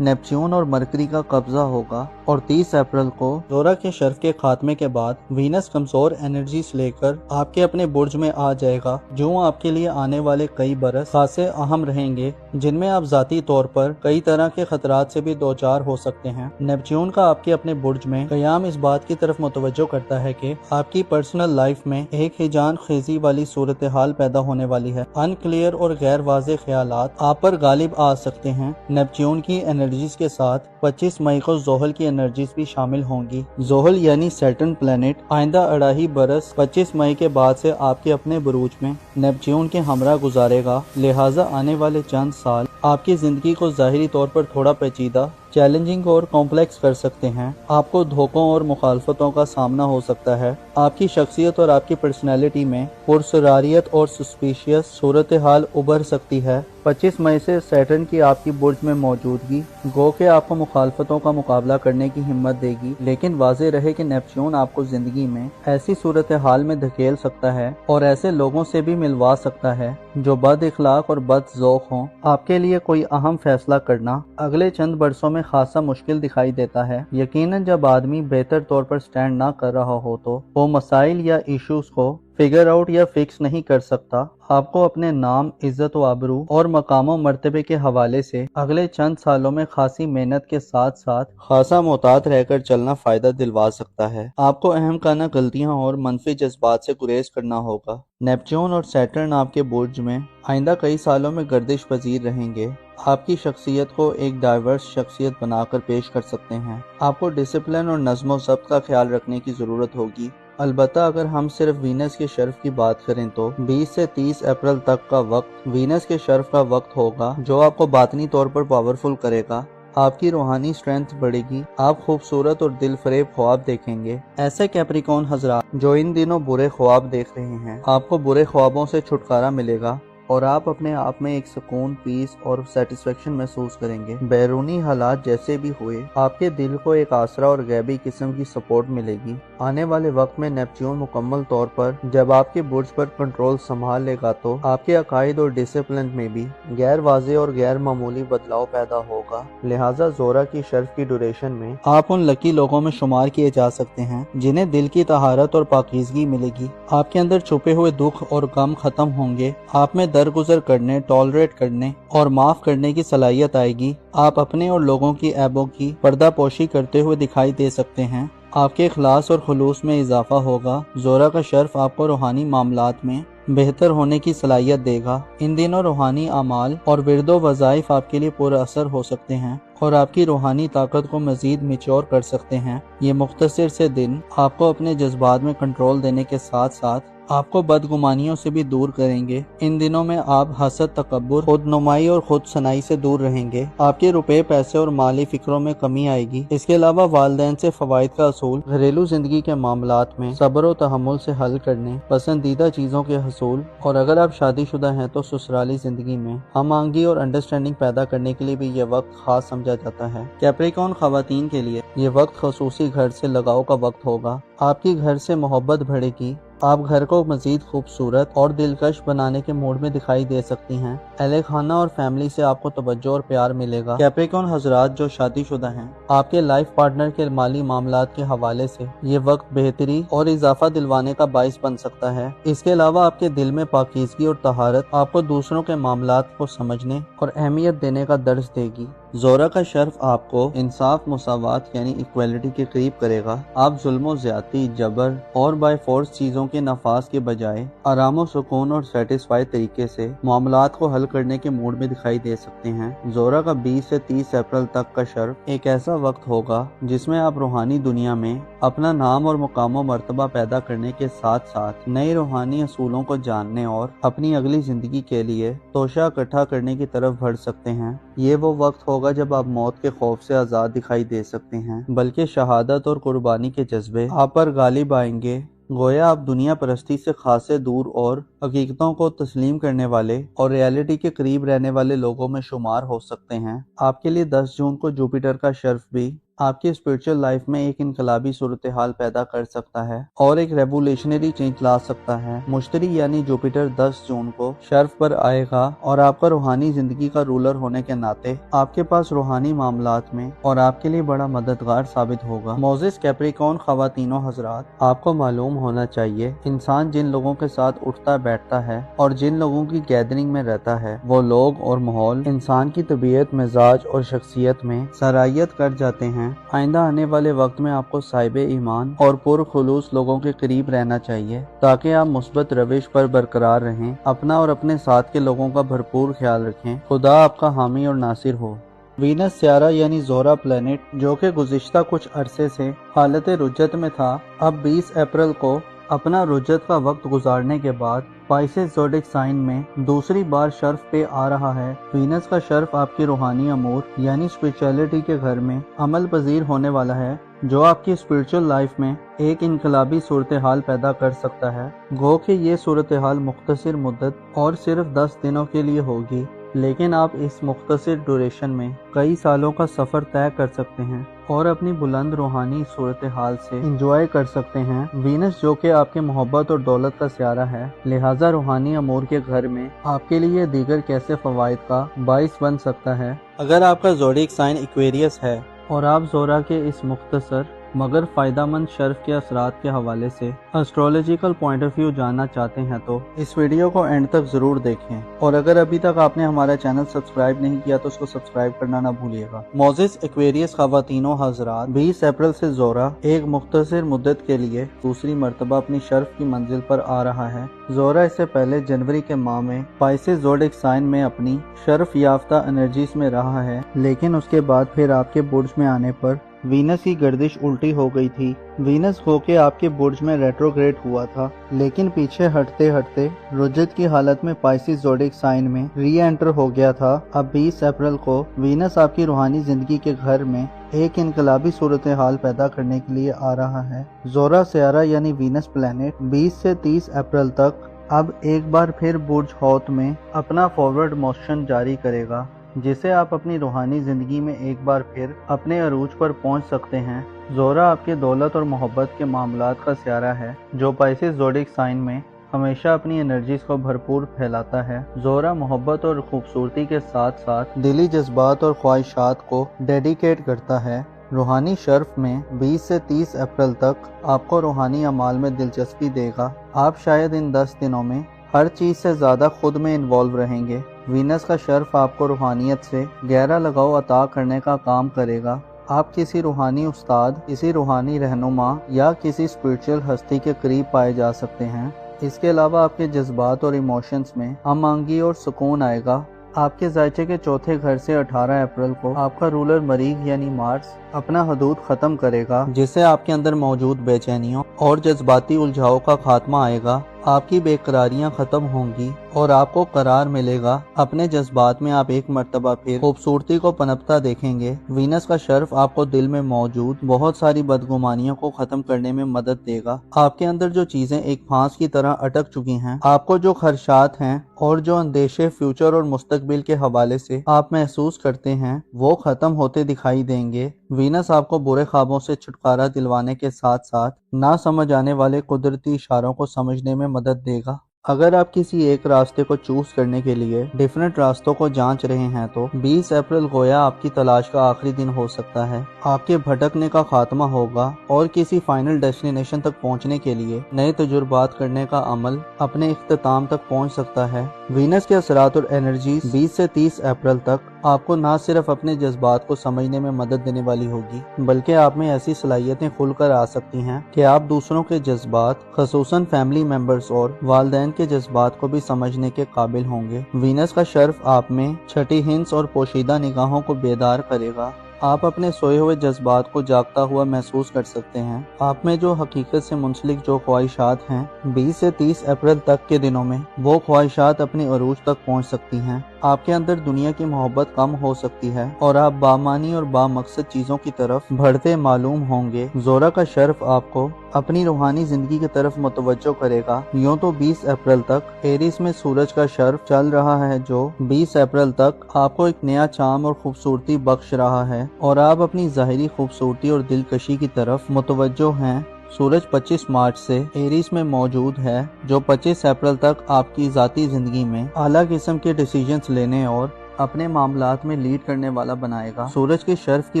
Neptune اور mercury کا قبضہ ہوگا اور 30 اپریل کو زورا کے شرف کے خاتمے کے بعد وینس کمزور انرجیز لے کر آپ کے اپنے برج میں آ جائے گا، جو آپ کے لیے آنے والے کئی برس خاصے اہم رہیں گے، جن میں آپ ذاتی طور پر کئی طرح کے خطرات سے بھی دوچار ہو سکتے ہیں۔ نیپچون کا آپ کے اپنے برج میں قیام اس بات کی طرف متوجہ کرتا ہے کہ آپ کی پرسنل لائف میں ایک ہیجان خیزی والی صورتحال پیدا ہونے والی ہے۔ ان کلیئر اور غیر واضح خیالات آپ پر غالب آ سکتے ہیں۔ نیپچون کی انرجیز کے ساتھ 25 مئی کو زحل کی انرجیز بھی شامل ہوں گی۔ زحل یعنی سیٹرن پلانٹ آئندہ 2.5 برس 25 مئی کے بعد سے آپ کے اپنے بروج میں نیپچون کے ہمراہ گزارے گا، لہٰذا آنے والے چند سال آپ کی زندگی کو ظاہری طور پر تھوڑا پیچیدہ، چیلنجنگ اور کمپلیکس کر سکتے ہیں۔ آپ کو دھوکوں اور مخالفتوں کا سامنا ہو سکتا ہے۔ آپ کی شخصیت اور آپ کی پرسنالٹی میں پرسراریت اور سسپیشیس صورتحال ابھر سکتی ہے۔ 25 مئی سے سیٹرن کی آپ کی برج میں موجودگی گو کہ آپ کو مخالفتوں کا مقابلہ کرنے کی ہمت دے گی، لیکن واضح رہے کہ نیپچون آپ کو زندگی میں ایسی صورتحال میں دھکیل سکتا ہے اور ایسے لوگوں سے بھی ملوا سکتا ہے جو بد اخلاق اور بد ذوق ہوں۔ آپ کے لیے کوئی اہم فیصلہ کرنا اگلے چند برسوں میں خاصا مشکل دکھائی دیتا ہے، یقیناً جب آدمی بہتر طور پر سٹینڈ نہ کر رہا ہو تو وہ مسائل یا ایشوز کو فگر آؤٹ یا فکس نہیں کر سکتا۔ آپ کو اپنے نام، عزت و آبرو اور مقام و مرتبے کے حوالے سے اگلے چند سالوں میں خاصی محنت کے ساتھ ساتھ خاصا محتاط رہ کر چلنا فائدہ دلوا سکتا ہے۔ آپ کو اہم کانہ غلطیاں اور منفی جذبات سے گریز کرنا ہوگا۔ نیپچون اور سیٹرن آپ کے برج میں آئندہ کئی سالوں میں گردش پذیر رہیں گے۔ آپ کی شخصیت کو ایک ڈائیورس شخصیت بنا کر پیش کر سکتے ہیں۔ آپ کو ڈسپلن اور نظم و ضبط کا خیال رکھنے کی ضرورت ہوگی۔ البتہ اگر ہم صرف وینس کے شرف کی بات کریں تو 20 سے 30 اپریل تک کا وقت وینس کے شرف کا وقت ہوگا، جو آپ کو باطنی طور پر پاورفل کرے گا۔ آپ کی روحانی سٹرینتھ بڑھے گی، آپ خوبصورت اور دل فریب خواب دیکھیں گے۔ ایسے کیپریکون حضرات جو ان دنوں برے خواب دیکھ رہے ہیں، آپ کو برے خوابوں سے چھٹکارا ملے گا اور آپ اپنے آپ میں ایک سکون، پیس اور سیٹسفیکشن محسوس کریں گے۔ بیرونی حالات جیسے بھی ہوئے، آپ کے دل کو ایک آسرا اور غیبی قسم کی سپورٹ ملے گی۔ آنے والے وقت میں نیپچون مکمل طور پر جب آپ کے برج پر کنٹرول سنبھال لے گا تو آپ کے عقائد اور ڈسپلن میں بھی غیر واضح اور غیر معمولی بدلاؤ پیدا ہوگا، لہٰذا زورا کی شرف کی ڈیوریشن میں آپ ان لکی لوگوں میں شمار کیے جا سکتے ہیں جنہیں دل کی طہارت اور پاکیزگی ملے گی۔ آپ کے اندر چھپے ہوئے دکھ اور غم ختم ہوں گے، آپ میں درگزر کرنے، ٹالریٹ کرنے اور معاف کرنے کی صلاحیت آئے گی۔ آپ اپنے اور لوگوں کی عیبوں کی پردہ پوشی کرتے ہوئے دکھائی دے سکتے ہیں۔ آپ کے اخلاص اور خلوص میں اضافہ ہوگا۔ زورا کا شرف آپ کو روحانی معاملات میں بہتر ہونے کی صلاحیت دے گا۔ ان دنوں روحانی اعمال اور ورد و وظائف آپ کے لیے پر اثر ہو سکتے ہیں اور آپ کی روحانی طاقت کو مزید میچور کر سکتے ہیں۔ یہ مختصر سے دن آپ کو اپنے جذبات میں کنٹرول دینے کے ساتھ ساتھ آپ کو بدگمانیوں سے بھی دور کریں گے۔ ان دنوں میں آپ حسد، تکبر، خود نمائی اور خود ثنائی سے دور رہیں گے۔ آپ کے روپے، پیسے اور مالی فکروں میں کمی آئے گی۔ اس کے علاوہ والدین سے فوائد کا اصول، گھریلو زندگی کے معاملات میں صبر و تحمل سے حل کرنے، پسندیدہ چیزوں کے حصول، اور اگر آپ شادی شدہ ہیں تو سسرالی زندگی میں ہم آہنگی اور انڈرسٹینڈنگ پیدا کرنے کے لیے بھی یہ وقت خاص سمجھا جاتا ہے۔ کیپریکون خواتین کے لیے یہ وقت خصوصی گھر سے لگاؤ کا وقت ہوگا۔ آپ کی گھر سے محبت بڑھے گی۔ آپ گھر کو مزید خوبصورت اور دلکش بنانے کے موڈ میں دکھائی دے سکتی ہیں۔ اہل خانہ اور فیملی سے آپ کو توجہ اور پیار ملے گا۔ کیپریکون حضرات جو شادی شدہ ہیں، آپ کے لائف پارٹنر کے مالی معاملات کے حوالے سے یہ وقت بہتری اور اضافہ دلوانے کا باعث بن سکتا ہے۔ اس کے علاوہ آپ کے دل میں پاکیزگی اور طہارت آپ کو دوسروں کے معاملات کو سمجھنے اور اہمیت دینے کا درس دے گی۔ زورا کا شرف آپ کو انصاف، مساوات یعنی ایکویلٹی کے قریب کرے گا۔ آپ ظلم و زیادتی، جبر اور بائی فورس چیزوں کے نفاذ کے بجائے آرام و سکون اور سیٹسفائی طریقے سے معاملات کو حل کرنے کے موڈ میں دکھائی دے سکتے ہیں۔ زورا کا 20 سے 30 اپریل تک کا شرف ایک ایسا وقت ہوگا جس میں آپ روحانی دنیا میں اپنا نام اور مقام و مرتبہ پیدا کرنے کے ساتھ ساتھ نئے روحانی اصولوں کو جاننے اور اپنی اگلی زندگی کے لیے توشہ اکٹھا کرنے کی طرف بڑھ سکتے ہیں۔ یہ وہ وقت ہوگا جب آپ موت کے خوف سے آزاد دکھائی دے سکتے ہیں، بلکہ شہادت اور قربانی کے جذبے آپ پر غالب آئیں گے۔ گویا آپ دنیا پرستی سے خاصے دور اور حقیقتوں کو تسلیم کرنے والے اور ریالٹی کے قریب رہنے والے لوگوں میں شمار ہو سکتے ہیں۔ آپ کے لیے 10 جون کو جوپیٹر کا شرف بھی آپ کی اسپرچل لائف میں ایک انقلابی صورتحال پیدا کر سکتا ہے اور ایک ریولیشنری چینج لا سکتا ہے۔ مشتری یعنی جوپیٹر 10 جون کو شرف پر آئے گا اور آپ کا روحانی زندگی کا رولر ہونے کے ناطے آپ کے پاس روحانی معاملات میں اور آپ کے لیے بڑا مددگار ثابت ہوگا۔ موزس کیپریکون خواتین و حضرات، آپ کو معلوم ہونا چاہیے انسان جن لوگوں کے ساتھ اٹھتا بیٹھتا ہے اور جن لوگوں کی گیدرنگ میں رہتا ہے، وہ لوگ اور ماحول انسان کی طبیعت، مزاج اور شخصیت میں سرایت کر جاتے ہیں۔ آئندہ آنے والے وقت میں آپ کو صاحب ایمان اور پرخلوص لوگوں کے قریب رہنا چاہیے تاکہ آپ مثبت روش پر برقرار رہیں، اپنا اور اپنے ساتھ کے لوگوں کا بھرپور خیال رکھیں۔ خدا آپ کا حامی اور ناصر ہو۔ وینس سیارہ یعنی زہرہ پلینٹ، جو کہ گزشتہ کچھ عرصے سے حالت رجت میں تھا، اب 20 اپریل کو اپنا رجت کا وقت گزارنے کے بعد پائسس زوڈک سائن میں دوسری بار شرف پہ آ رہا ہے۔ وینس کا شرف آپ کی روحانی امور یعنی اسپرچولیٹی کے گھر میں عمل پذیر ہونے والا ہے، جو آپ کی اسپرچل لائف میں ایک انقلابی صورتحال پیدا کر سکتا ہے۔ گو کہ یہ صورتحال مختصر مدت اور صرف 10 دنوں کے لیے ہوگی، لیکن آپ اس مختصر ڈوریشن میں کئی سالوں کا سفر طے کر سکتے ہیں اور اپنی بلند روحانی صورتحال سے انجوائے کر سکتے ہیں۔ وینس جو کہ آپ کے محبت اور دولت کا سیارہ ہے، لہٰذا روحانی امور کے گھر میں آپ کے لیے دیگر کیسے فوائد کا باعث بن سکتا ہے۔ اگر آپ کا زوڈک سائن ایکویریس ہے اور آپ زہرہ کے اس مختصر مگر فائدہ مند شرف کے اثرات کے حوالے سے اسٹرولوجیکل پوائنٹ آف ویو جاننا چاہتے ہیں تو اس ویڈیو کو اینڈ تک ضرور دیکھیں، اور اگر ابھی تک آپ نے ہمارا چینل سبسکرائب نہیں کیا تو اس کو سبسکرائب کرنا نہ بھولیے گا۔ موزس ایکویریس خواتین و حضرات، 20 اپریل سے زہرہ ایک مختصر مدت کے لیے دوسری مرتبہ اپنی شرف کی منزل پر آ رہا ہے۔ زہرہ اس سے پہلے جنوری کے ماہ میں پائسس زوڈک سائن میں اپنی شرف یافتہ انرجیز میں رہا ہے، لیکن اس کے بعد پھر آپ کے برج میں آنے پر وینس کی گردش الٹی ہو گئی تھی۔ وینس ہو کے آپ کے برج میں ریٹروگریڈ ہوا تھا، لیکن پیچھے ہٹتے ہٹتے رجت کی حالت میں پائسس زوڈک سائن میں ری انٹر ہو گیا تھا۔ اب 20 اپریل کو وینس آپ کی روحانی زندگی کے گھر میں ایک انقلابی صورتحال پیدا کرنے کے لیے آ رہا ہے۔ زہرہ سیارہ یعنی وینس پلینٹ 20 سے 30 اپریل تک اب ایک بار پھر برج حوت میں اپنا فارورڈ موشن جاری کرے گا، جسے آپ اپنی روحانی زندگی میں ایک بار پھر اپنے عروج پر پہنچ سکتے ہیں۔ زہرہ آپ کے دولت اور محبت کے معاملات کا سیارہ ہے، جو پائسس زوڈک سائن میں ہمیشہ اپنی انرجیز کو بھرپور پھیلاتا ہے۔ زہرہ محبت اور خوبصورتی کے ساتھ ساتھ دلی جذبات اور خواہشات کو ڈیڈیکیٹ کرتا ہے۔ روحانی شرف میں 20 سے 30 اپریل تک آپ کو روحانی اعمال میں دلچسپی دے گا۔ آپ شاید ان 10 دنوں میں ہر چیز سے زیادہ خود میں انوالو رہیں گے۔ وینس کا شرف آپ کو روحانیت سے گہرا لگاؤ عطا کرنے کا کام کرے گا۔ آپ کسی روحانی استاد، کسی روحانی رہنما یا کسی اسپرچل ہستی کے قریب پائے جا سکتے ہیں۔ اس کے علاوہ آپ کے جذبات اور ایموشنز میں ہم آہنگی اور سکون آئے گا۔ آپ کے ذائچے کے چوتھے گھر سے 18 اپریل کو آپ کا رولر مریخ یعنی مارس اپنا حدود ختم کرے گا، جس سے آپ کے اندر موجود بے چینیوں اور جذباتی الجھاؤ کا خاتمہ آئے گا۔ آپ کی بے قراریاں ختم ہوں گی اور آپ کو قرار ملے گا۔ اپنے جذبات میں آپ ایک مرتبہ پھر خوبصورتی کو پنپتا دیکھیں گے۔ وینس کا شرف آپ کو دل میں موجود بہت ساری بدگمانیوں کو ختم کرنے میں مدد دے گا۔ آپ کے اندر جو چیزیں ایک پھانس کی طرح اٹک چکی ہیں، آپ کو جو خدشات ہیں اور جو اندیشے فیوچر اور مستقبل کے حوالے سے آپ محسوس کرتے ہیں، وہ ختم ہوتے دکھائی دیں گے۔ وینس آپ کو برے خوابوں سے چھٹکارا دلوانے کے ساتھ ساتھ نہ سمجھ آنے والے قدرتی اشاروں کو سمجھنے میں مدد دے گا۔ اگر آپ کسی ایک راستے کو چوز کرنے کے لیے ڈیفرنٹ راستوں کو جانچ رہے ہیں تو 20 اپریل گویا آپ کی تلاش کا آخری دن ہو سکتا ہے۔ آپ کے بھٹکنے کا خاتمہ ہوگا اور کسی فائنل ڈیسٹینیشن تک پہنچنے کے لیے نئے تجربات کرنے کا عمل اپنے اختتام تک پہنچ سکتا ہے۔ وینس کے اثرات اور انرجیز 20 سے 30 اپریل تک آپ کو نہ صرف اپنے جذبات کو سمجھنے میں مدد دینے والی ہوگی، بلکہ آپ میں ایسی صلاحیتیں کھل کر آ سکتی ہیں کہ آپ دوسروں کے جذبات، خصوصاً فیملی ممبرز اور والدین کے جذبات کو بھی سمجھنے کے قابل ہوں گے۔ وینس کا شرف آپ میں چھٹی ہنس اور پوشیدہ نگاہوں کو بیدار کرے گا۔ آپ اپنے سوئے ہوئے جذبات کو جاگتا ہوا محسوس کر سکتے ہیں۔ آپ میں جو حقیقت سے منسلک جو خواہشات ہیں، 20 سے 30 اپریل تک کے دنوں میں وہ خواہشات اپنی عروج تک پہنچ سکتی ہیں۔ آپ کے اندر دنیا کی محبت کم ہو سکتی ہے اور آپ بامانی اور بامقصد چیزوں کی طرف بڑھتے معلوم ہوں گے۔ زہرہ کا شرف آپ کو اپنی روحانی زندگی کی طرف متوجہ کرے گا۔ یوں تو 20 اپریل تک ایریس میں سورج کا شرف چل رہا ہے جو 20 اپریل تک آپ کو ایک نیا چام اور خوبصورتی بخش رہا ہے اور آپ اپنی ظاہری خوبصورتی اور دلکشی کی طرف متوجہ ہیں۔ سورج 25 مارچ سے ایریس میں موجود ہے جو 25 اپریل تک آپ کی ذاتی زندگی میں اعلیٰ قسم کے ڈیسیجنز لینے اور اپنے معاملات میں لیڈ کرنے والا بنائے گا۔ سورج کے شرف کی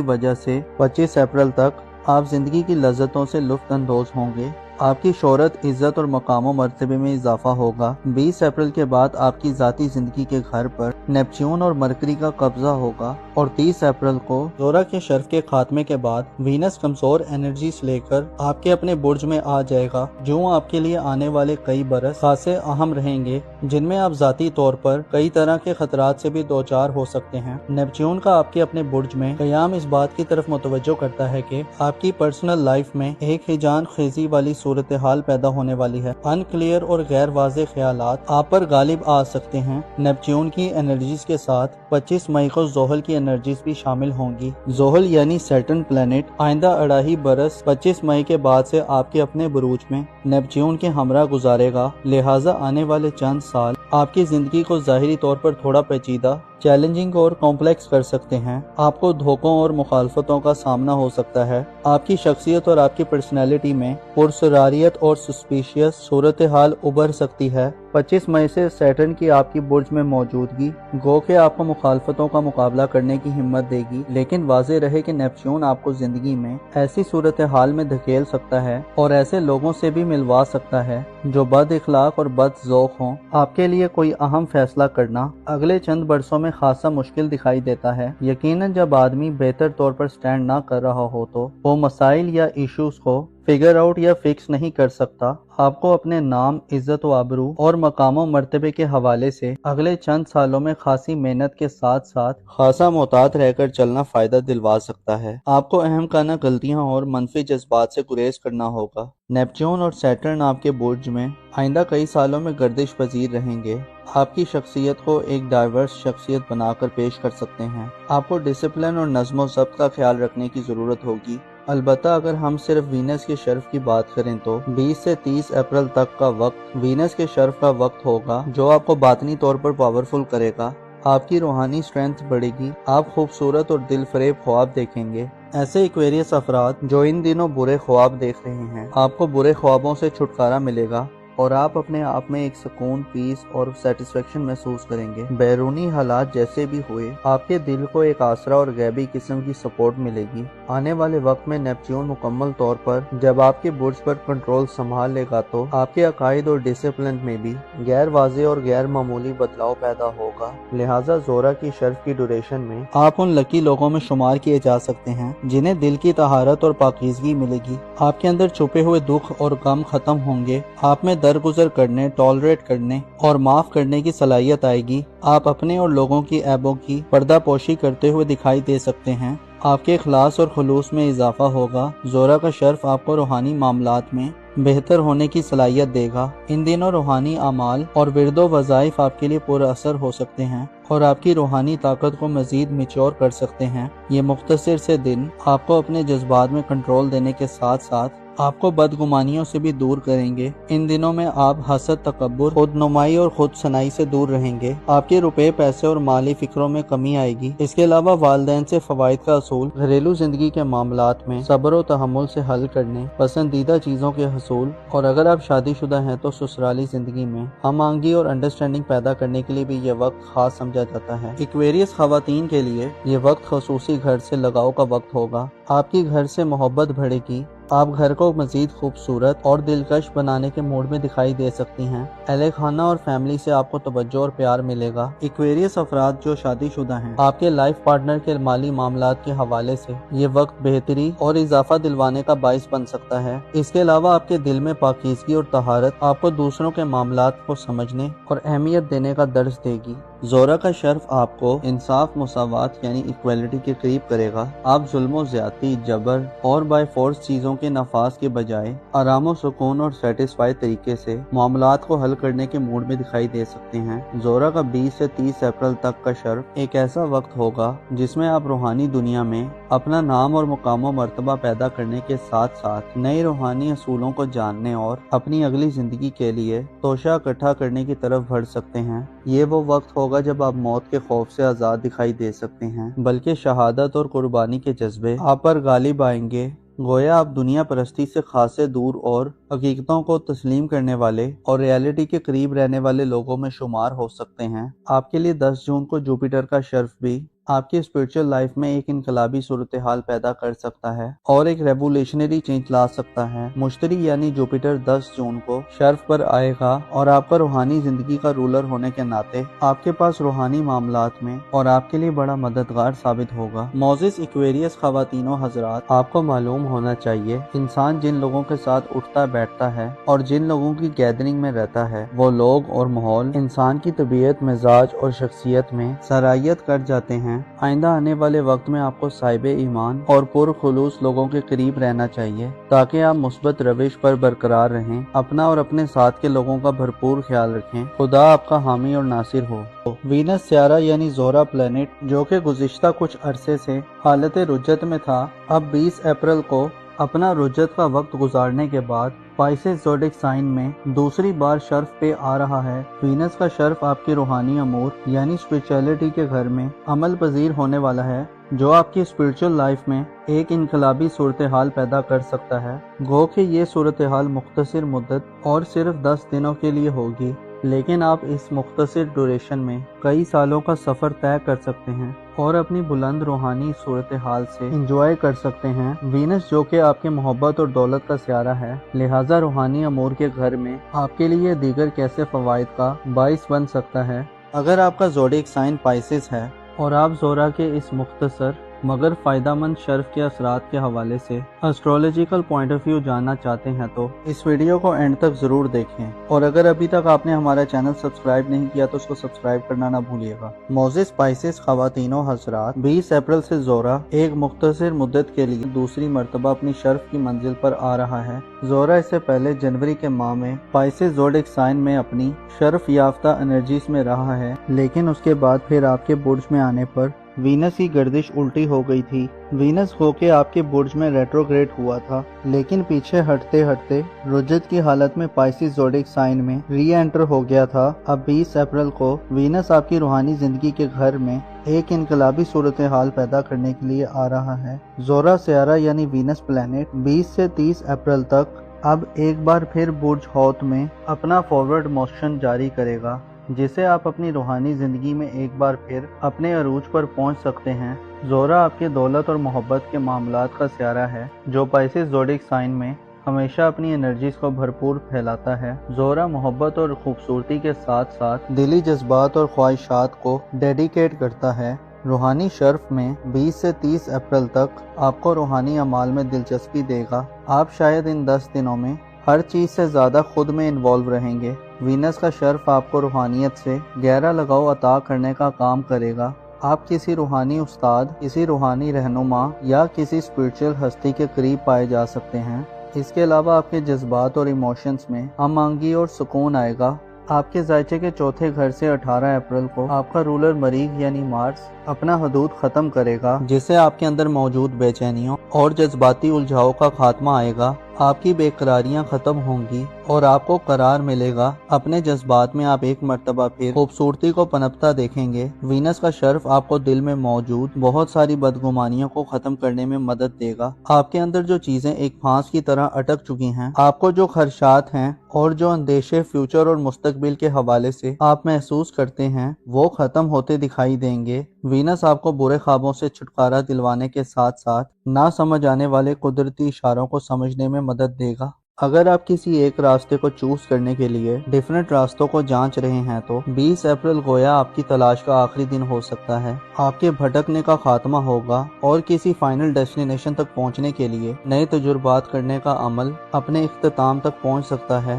وجہ سے 25 اپریل تک آپ زندگی کی لذتوں سے لطف اندوز ہوں گے۔ آپ کی شہرت، عزت اور مقام و مرتبے میں اضافہ ہوگا۔ 20 اپریل کے بعد آپ کی ذاتی زندگی کے گھر پر نیپچون اور مرکری کا قبضہ ہوگا اور 30 اپریل کو زہرہ کے شرف کے خاتمے کے بعد وینس کمزور انرجیز لے کر آپ کے اپنے برج میں آ جائے گا، جو آپ کے لیے آنے والے کئی برس خاصے اہم رہیں گے، جن میں آپ ذاتی طور پر کئی طرح کے خطرات سے بھی دوچار ہو سکتے ہیں۔ نیپچون کا آپ کے اپنے برج میں قیام اس بات کی طرف متوجہ کرتا ہے کہ آپ کی پرسنل لائف میں ایک ہیجان خیزی والی صورتحال پیدا ہونے والی ہے۔ ان کلیئر اور غیر واضح خیالات آپ پر غالب آ سکتے ہیں۔ نیپچون کی انرجیز کے ساتھ 25 مئی کو زحل کی انرجیز بھی شامل ہوں گی۔ زحل یعنی سیٹرن پلانٹ آئندہ 2.5 برس 25 مئی کے بعد سے آپ کے اپنے بروج میں نیپچون کے ہمراہ گزارے گا، لہٰذا آنے والے چند سال آپ کی زندگی کو ظاہری طور پر تھوڑا پیچیدہ، چیلنجنگ اور کمپلیکس کر سکتے ہیں۔ آپ کو دھوکوں اور مخالفتوں کا سامنا ہو سکتا ہے۔ آپ کی شخصیت اور آپ کی پرسنالٹی میں پرسراریت اور سسپیشیس صورتحال ابھر سکتی ہے۔ 25 مئی سے سیٹرن کی آپ کی برج میں موجودگی گو کہ آپ کو مخالفتوں کا مقابلہ کرنے کی ہمت دے گی، لیکن واضح رہے کہ نیپچون آپ کو زندگی میں ایسی صورتحال میں دھکیل سکتا ہے اور ایسے لوگوں سے بھی ملوا سکتا ہے جو بد اخلاق اور بد ذوق ہوں۔ آپ کے لیے کوئی اہم فیصلہ کرنا اگلے چند برسوں میں خاصا مشکل دکھائی دیتا ہے، یقیناً جب آدمی بہتر طور پر سٹینڈ نہ کر رہا ہو تو وہ مسائل یا ایشوز کو فگر آؤٹ یا فکس نہیں کر سکتا۔ آپ کو اپنے نام، عزت و آبرو اور مقام و مرتبے کے حوالے سے اگلے چند سالوں میں خاصی محنت کے ساتھ ساتھ خاصا محتاط رہ کر چلنا فائدہ دلوا سکتا ہے۔ آپ کو اہم کانہ غلطیاں اور منفی جذبات سے گریز کرنا ہوگا۔ نیپچون اور سیٹرن آپ کے برج میں آئندہ کئی سالوں میں گردش پذیر رہیں گے۔ آپ کی شخصیت کو ایک ڈائیورس شخصیت بنا کر پیش کر سکتے ہیں۔ آپ کو ڈسپلن اور نظم و ضبط کا خیال رکھنے کی ضرورت ہوگی۔ البتہ اگر ہم صرف وینس کے شرف کی بات کریں تو 20 سے 30 اپریل تک کا وقت وینس کے شرف کا وقت ہوگا جو آپ کو باطنی طور پر پاورفل کرے گا۔ آپ کی روحانی سٹرینتھ بڑھے گی، آپ خوبصورت اور دل فریب خواب دیکھیں گے۔ ایسے ایکویریس افراد جو ان دنوں برے خواب دیکھ رہے ہیں، آپ کو برے خوابوں سے چھٹکارا ملے گا اور آپ اپنے آپ میں ایک سکون، پیس اور سیٹسفیکشن محسوس کریں گے۔ بیرونی حالات جیسے بھی ہوئے، آپ کے دل کو ایک آسرا اور غیبی قسم کی سپورٹ ملے گی۔ آنے والے وقت میں نیپچون مکمل طور پر جب آپ کے برج پر کنٹرول سنبھال لے گا تو آپ کے عقائد اور ڈسپلن میں بھی غیر واضح اور غیر معمولی بدلاؤ پیدا ہوگا، لہٰذا زہرہ کی شرف کی ڈیوریشن میں آپ ان لکی لوگوں میں شمار کیے جا سکتے ہیں جنہیں دل کی طہارت اور پاکیزگی ملے گی۔ آپ کے اندر چھپے ہوئے دکھ اور غم ختم ہوں گے، آپ میں درگزر کرنے، ٹالریٹ کرنے اور معاف کرنے کی صلاحیت آئے گی۔ آپ اپنے اور لوگوں کی عیبوں کی پردہ پوشی کرتے ہوئے دکھائی دے سکتے ہیں۔ آپ کے اخلاص اور خلوص میں اضافہ ہوگا۔ زہرہ کا شرف آپ کو روحانی معاملات میں بہتر ہونے کی صلاحیت دے گا۔ ان دنوں روحانی اعمال اور ورد و وظائف آپ کے لیے پر اثر ہو سکتے ہیں اور آپ کی روحانی طاقت کو مزید میچور کر سکتے ہیں۔ یہ مختصر سے دن آپ کو اپنے جذبات میں کنٹرول دینے کے ساتھ ساتھ آپ کو بدگمانیوں سے بھی دور کریں گے۔ ان دنوں میں آپ حسد، تکبر، خود نمائی اور خود ثنائی سے دور رہیں گے۔ آپ کے روپے، پیسے اور مالی فکروں میں کمی آئے گی۔ اس کے علاوہ والدین سے فوائد کا اصول، گھریلو زندگی کے معاملات میں صبر و تحمل سے حل کرنے، پسندیدہ چیزوں کے حصول اور اگر آپ شادی شدہ ہیں تو سسرالی زندگی میں ہم آہنگی اور انڈرسٹینڈنگ پیدا کرنے کے لیے بھی یہ وقت خاص سمجھا جاتا ہے۔ ایکویریس خواتین کے لیے یہ وقت خصوصی گھر سے لگاؤ کا وقت ہوگا۔ آپ کی گھر سے محبت بڑھے گی۔ آپ گھر کو مزید خوبصورت اور دلکش بنانے کے موڈ میں دکھائی دے سکتی ہیں۔ اہل خانہ اور فیملی سے آپ کو توجہ اور پیار ملے گا۔ ایکویریس افراد جو شادی شدہ ہیں، آپ کے لائف پارٹنر کے مالی معاملات کے حوالے سے یہ وقت بہتری اور اضافہ دلوانے کا باعث بن سکتا ہے۔ اس کے علاوہ آپ کے دل میں پاکیزگی اور طہارت آپ کو دوسروں کے معاملات کو سمجھنے اور اہمیت دینے کا درس دے گی۔ زورا کا شرف آپ کو انصاف، مساوات یعنی ایکویلٹی کے قریب کرے گا۔ آپ ظلم و زیادتی، جبر اور بائی فورس چیزوں کے نفاذ کے بجائے آرام و سکون اور سیٹسفائی طریقے سے معاملات کو حل کرنے کے موڈ میں دکھائی دے سکتے ہیں۔ زورا کا 20 سے 30 اپریل تک کا شرف ایک ایسا وقت ہوگا جس میں آپ روحانی دنیا میں اپنا نام اور مقام و مرتبہ پیدا کرنے کے ساتھ ساتھ نئے روحانی اصولوں کو جاننے اور اپنی اگلی زندگی کے لیے توشہ اکٹھا کرنے کی طرف بڑھ سکتے ہیں۔ یہ وہ وقت ہوگا جب آپ موت کے خوف سے آزاد دکھائی دے سکتے ہیں، بلکہ شہادت اور قربانی کے جذبے آپ پر غالب آئیں گے۔ گویا آپ دنیا پرستی سے خاصے دور اور حقیقتوں کو تسلیم کرنے والے اور ریالٹی کے قریب رہنے والے لوگوں میں شمار ہو سکتے ہیں۔ آپ کے لیے 10 جون کو جوپیٹر کا شرف بھی آپ کی اسپرچل لائف میں ایک انقلابی صورتحال پیدا کر سکتا ہے اور ایک ریولیشنری چینج لا سکتا ہے۔ مشتری یعنی جوپیٹر 10 جون کو شرف پر آئے گا اور آپ کا روحانی زندگی کا رولر ہونے کے ناطے آپ کے پاس روحانی معاملات میں اور آپ کے لیے بڑا مددگار ثابت ہوگا۔ موزس ایکویریس خواتین و حضرات، آپ کو معلوم ہونا چاہیے انسان جن لوگوں کے ساتھ اٹھتا بیٹھتا ہے اور جن لوگوں کی گیدرنگ میں رہتا ہے، وہ لوگ اور ماحول انسان کی طبیعت، مزاج اور شخصیت میں سرایت کر جاتے ہیں۔ آئندہ آنے والے وقت میں آپ کو صاحب ایمان اور پرخلوص لوگوں کے قریب رہنا چاہیے تاکہ آپ مثبت روش پر برقرار رہیں، اپنا اور اپنے ساتھ کے لوگوں کا بھرپور خیال رکھیں۔ خدا آپ کا حامی اور ناصر ہو۔ وینس سیارہ یعنی زورا پلینٹ، جو کہ گزشتہ کچھ عرصے سے حالت رجت میں تھا، اب 20 اپریل کو اپنا رجت کا وقت گزارنے کے بعد پائسس زوڈک سائن میں دوسری بار شرف پہ آ رہا ہے۔ وینس کا شرف آپ کے روحانی امور یعنی اسپرچولیٹی کے گھر میں عمل پذیر ہونے والا ہے، جو آپ کی اسپرچل لائف میں ایک انقلابی صورتحال پیدا کر سکتا ہے۔ گو کہ یہ صورتحال مختصر مدت اور صرف 10 دنوں کے لیے ہوگی، لیکن آپ اس مختصر ڈوریشن میں کئی سالوں کا سفر طے کر سکتے ہیں اور اپنی بلند روحانی صورتحال سے انجوائے کر سکتے ہیں۔ وینس جو کہ آپ کے محبت اور دولت کا سیارہ ہے، لہٰذا روحانی امور کے گھر میں آپ کے لیے دیگر کیسے فوائد کا باعث بن سکتا ہے۔ اگر آپ کا زوڈک سائن پائسس ہے اور آپ زورا کے اس مختصر مگر فائدہ مند شرف کے اثرات کے حوالے سے اسٹرولوجیکل پوائنٹ آف ویو جاننا چاہتے ہیں تو اس ویڈیو کو اینڈ تک ضرور دیکھیں، اور اگر ابھی تک آپ نے ہمارا چینل سبسکرائب نہیں کیا تو اس کو سبسکرائب کرنا نہ بھولیے گا۔ موزس پائسس خواتین و حضرات، 20 اپریل سے زورا ایک مختصر مدت کے لیے دوسری مرتبہ اپنی شرف کی منزل پر آ رہا ہے۔ زورا اس سے پہلے جنوری کے ماہ میں پائسس زوڈک سائن میں اپنی شرف یافتہ انرجیز میں رہا ہے، لیکن اس کے بعد پھر آپ کے برج میں آنے پر وینس کی گردش الٹی ہو گئی تھی۔ وینس ہو کے آپ کے برج میں ریٹروگریڈ ہوا تھا، لیکن پیچھے ہٹتے ہٹتے رجت کی حالت میں پائسس زوڈک سائن میں ری انٹر ہو گیا تھا۔ اب 20 اپریل کو وینس آپ کی روحانی زندگی کے گھر میں ایک انقلابی صورتحال پیدا کرنے کے لیے آ رہا ہے۔ زورا سیارہ یعنی وینس پلینٹ 20 سے 30 اپریل تک اب ایک بار پھر برج حوت میں اپنا فارورڈ موشن جاری کرے گا، جسے آپ اپنی روحانی زندگی میں ایک بار پھر اپنے عروج پر پہنچ سکتے ہیں۔ زورا آپ کے دولت اور محبت کے معاملات کا سیارہ ہے، جو پائسس زوڈک سائن میں ہمیشہ اپنی انرجیز کو بھرپور پھیلاتا ہے۔ زورا محبت اور خوبصورتی کے ساتھ ساتھ دلی جذبات اور خواہشات کو ڈیڈیکیٹ کرتا ہے۔ روحانی شرف میں 20 سے 30 اپریل تک آپ کو روحانی اعمال میں دلچسپی دے گا۔ آپ شاید ان 10 دنوں میں ہر چیز سے زیادہ خود میں انوالو رہیں گے۔ وینس کا شرف آپ کو روحانیت سے گہرا لگاؤ عطا کرنے کا کام کرے گا۔ آپ کسی روحانی استاد، کسی روحانی رہنما یا کسی اسپرچل ہستی کے قریب پائے جا سکتے ہیں۔ اس کے علاوہ آپ کے جذبات اور ایموشنز میں ہم آہنگی اور سکون آئے گا۔ آپ کے ذائچے کے چوتھے گھر سے 18 اپریل کو آپ کا رولر مریخ یعنی مارس اپنا حدود ختم کرے گا، جس سے آپ کے اندر موجود بے چینیوں اور جذباتی الجھاؤ کا خاتمہ آئے گا۔ آپ کی بے قراریاں ختم ہوں گی اور آپ کو قرار ملے گا۔ اپنے جذبات میں آپ ایک مرتبہ پھر خوبصورتی کو پنپتا دیکھیں گے۔ وینس کا شرف آپ کو دل میں موجود بہت ساری بدگمانیوں کو ختم کرنے میں مدد دے گا۔ آپ کے اندر جو چیزیں ایک پھانس کی طرح اٹک چکی ہیں، آپ کو جو خدشات ہیں اور جو اندیشے فیوچر اور مستقبل کے حوالے سے آپ محسوس کرتے ہیں، وہ ختم ہوتے دکھائی دیں گے۔ وینس آپ کو برے خوابوں سے چھٹکارا دلوانے کے ساتھ ساتھ نہ سمجھ آنے والے قدرتی اشاروں کو سمجھنے میں مدد دے گا۔ اگر آپ کسی ایک راستے کو چوز کرنے کے لیے ڈیفرنٹ راستوں کو جانچ رہے ہیں تو 20 اپریل گویا آپ کی تلاش کا آخری دن ہو سکتا ہے۔ آپ کے بھٹکنے کا خاتمہ ہوگا اور کسی فائنل ڈیسٹینیشن تک پہنچنے کے لیے نئے تجربات کرنے کا عمل اپنے اختتام تک پہنچ سکتا ہے۔